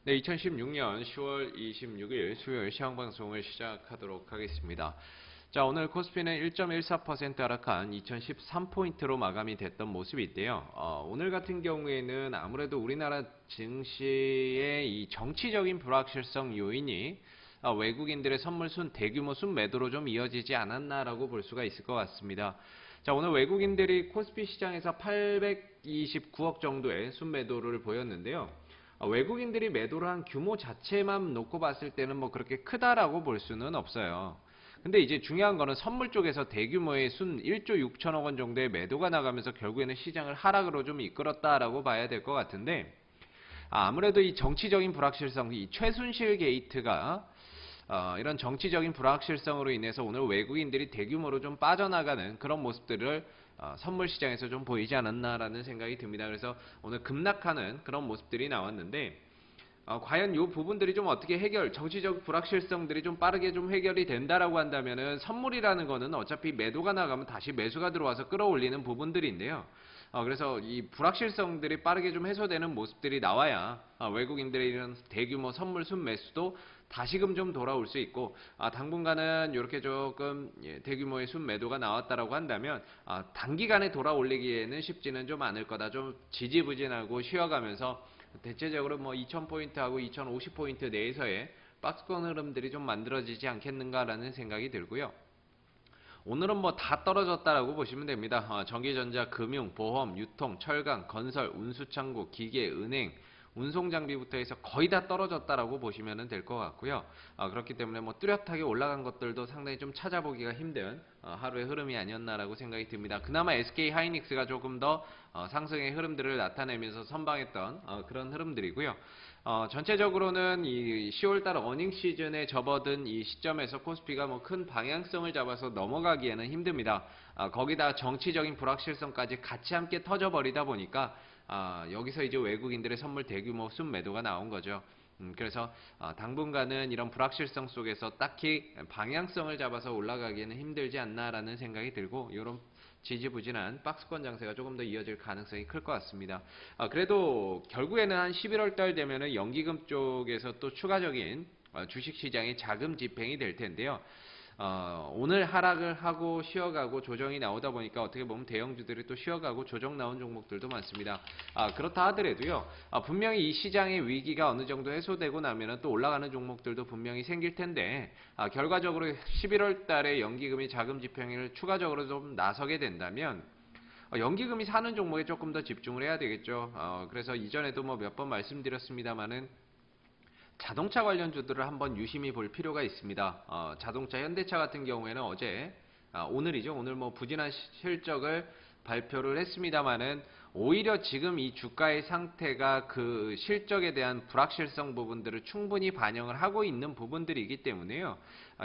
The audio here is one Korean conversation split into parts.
네, 2016년 10월 26일 수요일 시황방송을 시작하도록 하겠습니다. 자, 오늘 코스피는 1.14% 하락한 2013포인트로 마감이 됐던 모습인데요. 오늘 같은 경우에는 아무래도 우리나라 증시의 이 정치적인 불확실성 요인이 외국인들의 선물 대규모 순매도로 좀 이어지지 않았나라고 볼 수가 있을 것 같습니다. 자, 오늘 외국인들이 코스피 시장에서 829억 정도의 순매도를 보였는데요. 외국인들이 매도를 한 규모 자체만 놓고 봤을 때는 뭐 그렇게 크다라고 볼 수는 없어요. 근데 이제 중요한 거는 선물 쪽에서 대규모의 1조 6천억 원 정도의 매도가 나가면서 결국에는 시장을 하락으로 좀 이끌었다라고 봐야 될 것 같은데, 아무래도 이 정치적인 불확실성, 이 최순실 게이트가 이런 정치적인 불확실성으로 인해서 오늘 외국인들이 대규모로 좀 빠져나가는 그런 모습들을 선물 시장에서 좀 보이지 않았나라는 생각이 듭니다. 그래서 오늘 급락하는 그런 모습들이 나왔는데, 과연 이 부분들이 좀 어떻게 정치적 불확실성들이 좀 빠르게 좀 해결이 된다라고 한다면은 선물이라는 거는 어차피 매도가 나가면 다시 매수가 들어와서 끌어올리는 부분들인데요. 그래서 이 불확실성들이 빠르게 좀 해소되는 모습들이 나와야 외국인들의 이런 대규모 선물 순매수도 다시금 좀 돌아올 수 있고, 당분간은 이렇게 조금 대규모의 순매도가 나왔다라고 한다면 단기간에 돌아올리기에는 쉽지는 좀 않을 거다. 좀 지지부진하고 쉬어가면서 대체적으로 뭐 2000포인트하고 2050포인트 내에서의 박스권 흐름들이 좀 만들어지지 않겠는가라는 생각이 들고요. 오늘은 뭐 다 떨어졌다라고 보시면 됩니다. 전기전자, 금융, 보험, 유통, 철강, 건설, 운수창고, 기계, 은행, 운송장비부터 해서 거의 다 떨어졌다라고 보시면 될 것 같고요. 그렇기 때문에 뭐 뚜렷하게 올라간 것들도 상당히 좀 찾아보기가 힘든 하루의 흐름이 아니었나라고 생각이 듭니다. 그나마 SK 하이닉스가 조금 더 상승의 흐름들을 나타내면서 선방했던 그런 흐름들이고요. 전체적으로는 이 10월달 어닝 시즌에 접어든 이 시점에서 코스피가 뭐 큰 방향성을 잡아서 넘어가기에는 힘듭니다. 거기다 정치적인 불확실성까지 같이 함께 터져버리다 보니까 여기서 이제 외국인들의 선물 대규모 순매도가 나온 거죠. 그래서 당분간은 이런 불확실성 속에서 딱히 방향성을 잡아서 올라가기에는 힘들지 않나라는 생각이 들고, 이런 지지부진한 박스권 장세가 조금 더 이어질 가능성이 클 것 같습니다. 그래도 결국에는 한 11월 달 되면은 연기금 쪽에서 또 추가적인 주식시장의 자금 집행이 될 텐데요. 오늘 하락을 하고 쉬어가고 조정이 나오다 보니까 어떻게 보면 대형주들이 또 쉬어가고 조정 나온 종목들도 많습니다. 그렇다 하더라도요, 분명히 이 시장의 위기가 어느 정도 해소되고 나면은 또 올라가는 종목들도 분명히 생길 텐데, 결과적으로 11월 달에 연기금이 자금 집행을 추가적으로 좀 나서게 된다면 연기금이 사는 종목에 조금 더 집중을 해야 되겠죠. 그래서 이전에도 뭐 몇 번 말씀드렸습니다만은 자동차 관련주들을 한번 유심히 볼 필요가 있습니다. 자동차 현대차 같은 경우에는 오늘이죠. 오늘 뭐 부진한 실적을 발표를 했습니다만은 오히려 지금 이 주가의 상태가 그 실적에 대한 불확실성 부분들을 충분히 반영을 하고 있는 부분들이기 때문에요.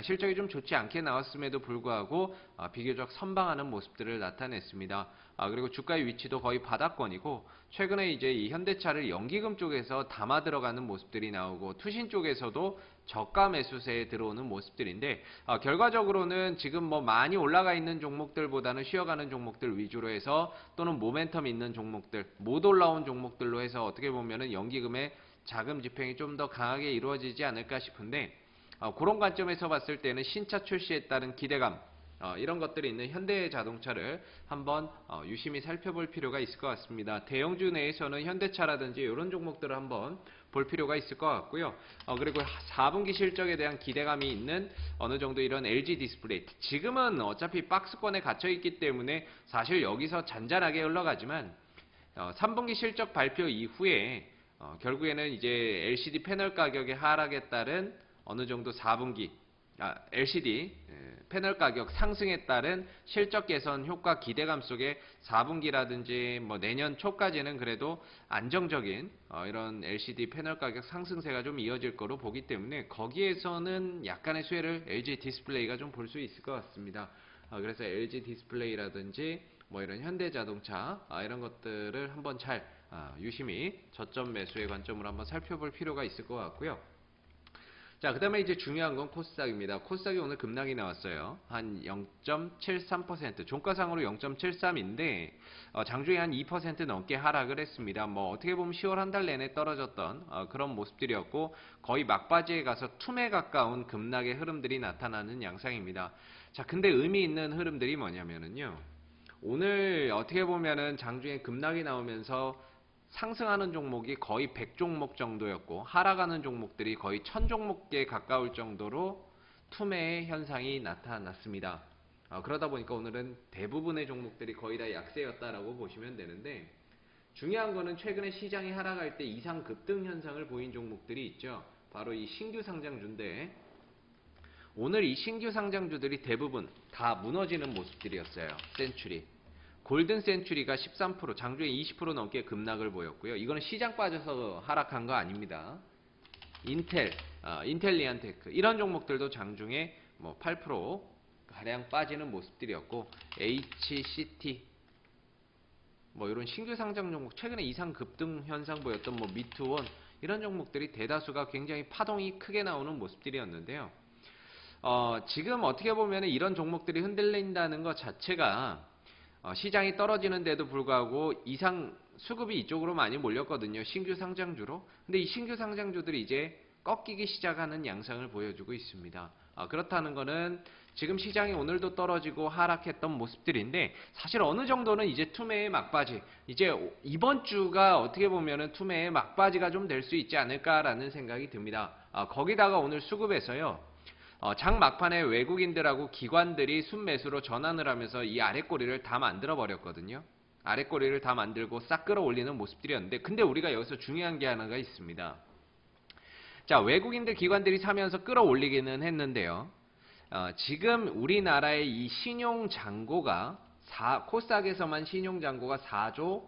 실적이 좀 좋지 않게 나왔음에도 불구하고 비교적 선방하는 모습들을 나타냈습니다. 그리고 주가의 위치도 거의 바닥권이고, 최근에 이제 이 현대차를 연기금 쪽에서 담아 들어가는 모습들이 나오고, 투신 쪽에서도 저가 매수세에 들어오는 모습들인데, 결과적으로는 지금 뭐 많이 올라가 있는 종목들보다는 쉬어가는 종목들 위주로 해서, 또는 모멘텀 있는 종목들, 못 올라온 종목들로 해서 어떻게 보면은 연기금의 자금 집행이 좀 더 강하게 이루어지지 않을까 싶은데, 그런 관점에서 봤을 때는 신차 출시에 따른 기대감, 이런 것들이 있는 현대자동차를 한번 유심히 살펴볼 필요가 있을 것 같습니다. 대형주 내에서는 현대차라든지 이런 종목들을 한번 볼 필요가 있을 것 같고요. 그리고 4분기 실적에 대한 기대감이 있는 어느 정도 이런 LG 디스플레이, 지금은 어차피 박스권에 갇혀 있기 때문에 사실 여기서 잔잔하게 흘러가지만 3분기 실적 발표 이후에 결국에는 이제 LCD 패널 가격의 하락에 따른 어느 정도 4분기 LCD 패널 가격 상승에 따른 실적 개선 효과 기대감 속에 4분기라든지 뭐 내년 초까지는 그래도 안정적인 이런 LCD 패널 가격 상승세가 좀 이어질 거로 보기 때문에, 거기에서는 약간의 수혜를 LG 디스플레이가 좀 볼 수 있을 것 같습니다. 그래서 LG 디스플레이라든지 뭐 이런 현대자동차 이런 것들을 한번 잘 유심히 저점 매수의 관점으로 한번 살펴볼 필요가 있을 것 같고요. 자, 그 다음에 이제 중요한 건 코스닥입니다. 코스닥이 오늘 급락이 나왔어요. 한 0.73%, 종가상으로 0.73인데, 장중에 한 2% 넘게 하락을 했습니다. 뭐, 어떻게 보면 10월 한 달 내내 떨어졌던 그런 모습들이었고, 거의 막바지에 가서 툼에 가까운 급락의 흐름들이 나타나는 양상입니다. 자, 근데 의미 있는 흐름들이 뭐냐면은요. 오늘 어떻게 보면은 장중에 급락이 나오면서 상승하는 종목이 거의 100종목 정도였고 하락하는 종목들이 거의 1000종목에 가까울 정도로 투매의 현상이 나타났습니다. 그러다 보니까 오늘은 대부분의 종목들이 거의 다 약세였다라고 보시면 되는데 중요한 거는 최근에 시장이 하락할 때 이상 급등 현상을 보인 종목들이 있죠. 바로 이 신규 상장주인데 오늘 이 신규 상장주들이 대부분 다 무너지는 모습들이었어요. 센츄리. 골든 센츄리가 13%, 장중에 20% 넘게 급락을 보였고요. 이거는 시장 빠져서 하락한 거 아닙니다. 인텔, 인텔리안테크 이런 종목들도 장중에 뭐 8% 가량 빠지는 모습들이었고 HCT 뭐 이런 신규 상장 종목 최근에 이상 급등 현상 보였던 뭐 미투원 이런 종목들이 대다수가 굉장히 파동이 크게 나오는 모습들이었는데요. 지금 어떻게 보면 이런 종목들이 흔들린다는 것 자체가 시장이 떨어지는데도 불구하고 이상 수급이 이쪽으로 많이 몰렸거든요. 신규 상장주로. 근데 이 신규 상장주들이 이제 꺾이기 시작하는 양상을 보여주고 있습니다. 그렇다는 거는 지금 시장이 오늘도 떨어지고 하락했던 모습들인데 사실 어느 정도는 이제 투매의 막바지 이제 이번 주가 어떻게 보면은 투매의 막바지가 좀 될 수 있지 않을까라는 생각이 듭니다. 거기다가 오늘 수급에서요. 장 막판에 외국인들하고 기관들이 순매수로 전환을 하면서 이 아랫꼬리를 다 만들어 버렸거든요. 아랫꼬리를 다 만들고 싹 끌어올리는 모습들이었는데 근데 우리가 여기서 중요한 게 하나가 있습니다. 자, 외국인들 기관들이 사면서 끌어올리기는 했는데요. 지금 우리나라의 이 신용잔고가 코스닥에서만 신용잔고가 4조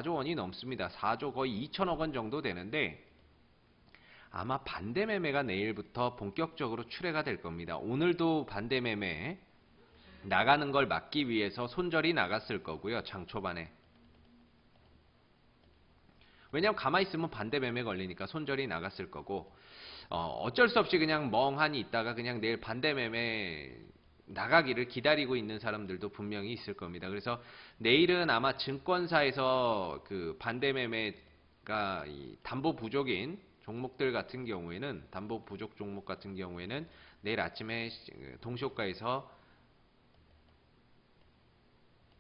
원이 넘습니다. 4조 거의 2천억 원 정도 되는데 아마 반대 매매가 내일부터 본격적으로 출회가 될 겁니다. 오늘도 반대 매매 나가는 걸 막기 위해서 손절이 나갔을 거고요. 장 초반에. 왜냐하면 가만히 있으면 반대 매매 걸리니까 손절이 나갔을 거고 어쩔 수 없이 그냥 멍하니 있다가 그냥 내일 반대 매매 나가기를 기다리고 있는 사람들도 분명히 있을 겁니다. 그래서 내일은 아마 증권사에서 그 반대 매매가 담보 부족인 종목들 같은 경우에는 담보 부족 종목 같은 경우에는 내일 아침에 동시효과에서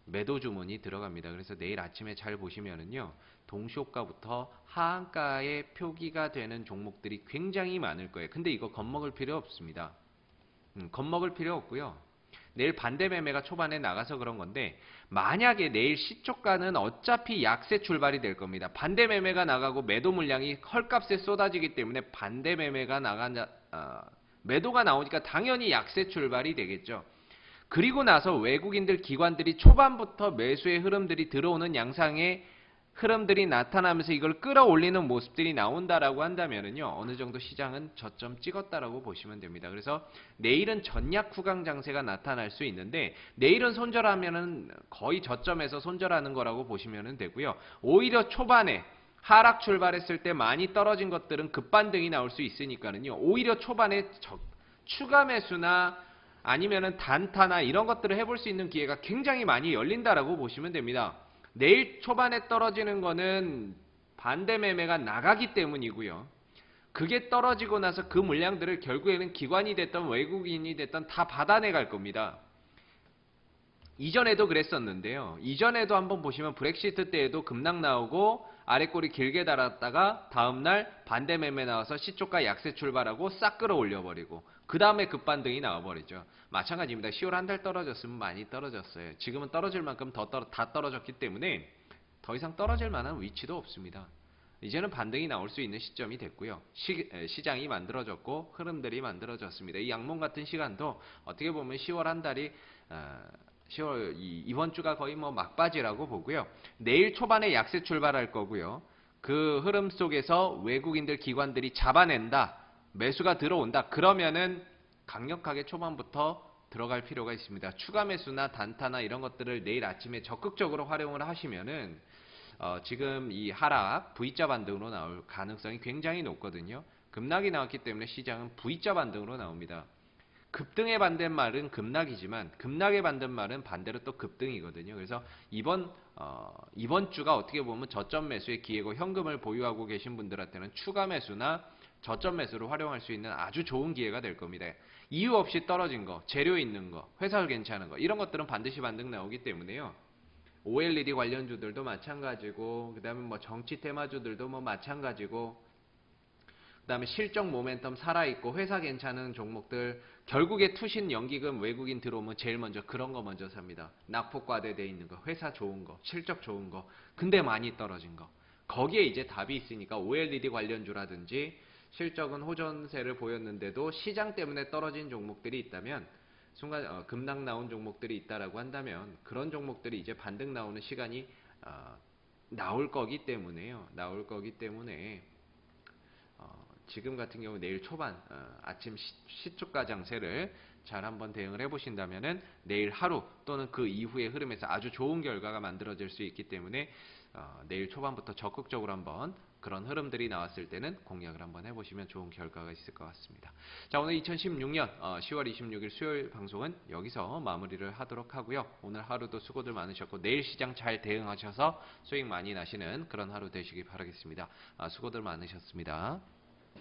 매도 주문이 들어갑니다. 그래서 내일 아침에 잘 보시면은요. 동시효과부터 하한가의 표기가 되는 종목들이 굉장히 많을 거예요. 근데 이거 겁먹을 필요 없습니다. 겁먹을 필요 없고요. 내일 반대 매매가 초반에 나가서 그런 건데 만약에 내일 시초가는 어차피 약세 출발이 될 겁니다. 반대 매매가 나가고 매도 물량이 헐값에 쏟아지기 때문에 반대 매매가 매도가 나오니까 당연히 약세 출발이 되겠죠. 그리고 나서 외국인들 기관들이 초반부터 매수의 흐름들이 들어오는 양상의 흐름들이 나타나면서 이걸 끌어올리는 모습들이 나온다라고 한다면은요. 어느 정도 시장은 저점 찍었다라고 보시면 됩니다. 그래서 내일은 전약 후강 장세가 나타날 수 있는데 내일은 손절하면은 거의 저점에서 손절하는 거라고 보시면 되고요. 오히려 초반에 하락 출발했을 때 많이 떨어진 것들은 급반등이 나올 수 있으니까는요. 오히려 초반에 추가 매수나 아니면은 단타나 이런 것들을 해볼 수 있는 기회가 굉장히 많이 열린다라고 보시면 됩니다. 내일 초반에 떨어지는 거는 반대 매매가 나가기 때문이고요. 그게 떨어지고 나서 그 물량들을 결국에는 기관이 됐던 외국인이 됐던 다 받아내 갈 겁니다. 이전에도 그랬었는데요. 이전에도 한번 보시면 브렉시트 때에도 급락 나오고 아랫꼬리 길게 달았다가 다음날 반대 매매 나와서 시초가 약세 출발하고 싹 끌어올려버리고 그 다음에 급반등이 나와버리죠. 마찬가지입니다. 10월 한 달 떨어졌으면 많이 떨어졌어요. 지금은 떨어질 만큼 다 떨어졌기 때문에 더 이상 떨어질 만한 위치도 없습니다. 이제는 반등이 나올 수 있는 시점이 됐고요. 시장이 만들어졌고 흐름들이 만들어졌습니다. 이 양몽 같은 시간도 어떻게 보면 10월 한 달이 10월 이번 주가 거의 뭐 막바지라고 보고요. 내일 초반에 약세 출발할 거고요. 그 흐름 속에서 외국인들 기관들이 잡아낸다. 매수가 들어온다. 그러면은 강력하게 초반부터 들어갈 필요가 있습니다. 추가 매수나 단타나 이런 것들을 내일 아침에 적극적으로 활용을 하시면은 지금 이 하락 V자 반등으로 나올 가능성이 굉장히 높거든요. 급락이 나왔기 때문에 시장은 V자 반등으로 나옵니다. 급등의 반대말은 급락이지만 급락의 반대말은 반대로 또 급등이거든요. 그래서 이번 주가 어떻게 보면 저점 매수의 기회고 현금을 보유하고 계신 분들한테는 추가 매수나 저점 매수를 활용할 수 있는 아주 좋은 기회가 될 겁니다. 이유 없이 떨어진 거, 재료 있는 거, 회사 괜찮은 거 이런 것들은 반드시 반등 나오기 때문에요. OLED 관련주들도 마찬가지고 그다음에 뭐 정치 테마주들도 뭐 마찬가지고 그다음에 실적 모멘텀 살아있고 회사 괜찮은 종목들 결국에 투신 연기금 외국인 들어오면 제일 먼저 그런 거 먼저 삽니다. 낙폭과대돼 있는 거, 회사 좋은 거, 실적 좋은 거, 근데 많이 떨어진 거. 거기에 이제 답이 있으니까 OLED 관련주라든지 실적은 호전세를 보였는데도 시장 때문에 떨어진 종목들이 있다면 순간 급락 나온 종목들이 있다라고 한다면 그런 종목들이 이제 반등 나오는 시간이 나올 거기 때문에요. 나올 거기 때문에 지금 같은 경우 내일 초반 아침 시초가 장세를 잘 한번 대응을 해보신다면은 내일 하루 또는 그 이후의 흐름에서 아주 좋은 결과가 만들어질 수 있기 때문에 내일 초반부터 적극적으로 한번 그런 흐름들이 나왔을 때는 공략을 한번 해보시면 좋은 결과가 있을 것 같습니다. 자, 오늘 2016년 10월 26일 수요일 방송은 여기서 마무리를 하도록 하고요. 오늘 하루도 수고들 많으셨고 내일 시장 잘 대응하셔서 수익 많이 나시는 그런 하루 되시기 바라겠습니다. 수고들 많으셨습니다.